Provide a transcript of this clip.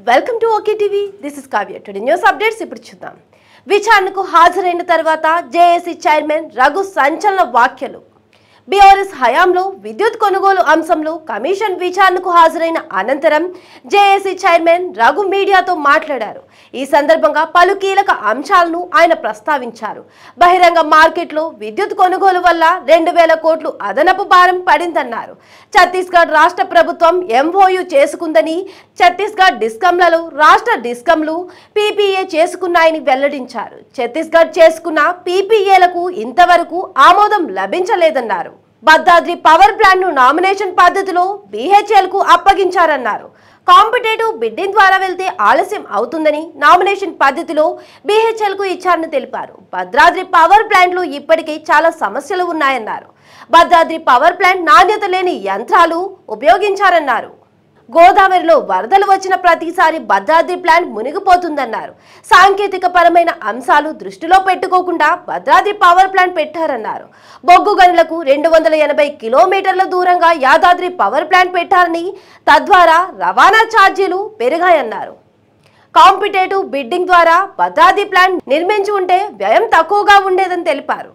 Welcome to okay TV. This is Kavya. Today news updates ఇప్పుడు చూద్దాం. విచారణకు హాజరైన తర్వాత జేఏసీ చైర్మన్ రఘు సంచలన వ్యాఖ్యలు. బీఆర్ఎస్ హయాంలో విద్యుత్ కొనుగోలు అంశంలో కమిషన్ విచారణకు హాజరైన అనంతరం జేఏసీ చైర్మన్ రఘు మీడియాతో మాట్లాడారు. ఈ సందర్భంగా పలు కీలక అంశాలను ఆయన ప్రస్తావించారు. బహిరంగ మార్కెట్లో విద్యుత్ కొనుగోలు వల్ల 2000 కోట్లు అదనపు భారం పడిందన్నారు. ఛత్తీస్గఢ్ రాష్ట్ర ప్రభుత్వం ఎంఓయూ చేసుకుందని, ఛత్తీస్గఢ్ డిస్కంలలో రాష్ట్ర డిస్కంలు పీపీఏ చేసుకున్నాయని వెల్లడించారు. ఛత్తీస్గఢ్ చేసుకున్న పీపీఏలకు ఇంతవరకు ఆమోదం లభించలేదన్నారు. భద్రాద్రి పవర్ ప్లాంట్ ను నామినేషన్ పద్ధతిలో బీహెచ్ఎల్ కు అప్పగించారన్నారు. కాంపిటేటివ్ బిడ్డింగ్ ద్వారా వెళ్తే ఆలస్యం అవుతుందని నామినేషన్ పద్ధతిలో బీహెచ్ఎల్ కు ఇచ్చారని తెలిపారు. భద్రాద్రి పవర్ ప్లాంట్ లో ఇప్పటికే చాలా సమస్యలు ఉన్నాయన్నారు. భద్రాద్రి పవర్ ప్లాంట్ నాణ్యత లేని యంత్రాలు ఉపయోగించారన్నారు. గోదావరిలో వరదలు వచ్చిన ప్రతిసారి భద్రాద్రి ప్లాంట్ మునిగిపోతుందన్నారు. సాంకేతిక పరమైన అంశాలు దృష్టిలో పెట్టుకోకుండా భద్రాద్రి పవర్ ప్లాంట్ పెట్టారన్నారు. బొగ్గు గనులకు 280 కిలోమీటర్ల దూరంగా యాదాద్రి పవర్ ప్లాంట్ పెట్టారని, తద్వారా రవాణా ఛార్జీలు పెరిగాయన్నారు. కాంపిటేటివ్ బిడ్డింగ్ ద్వారా భద్రాద్రి ప్లాంట్ నిర్మించి ఉంటే వ్యయం తక్కువగా ఉండేదని తెలిపారు.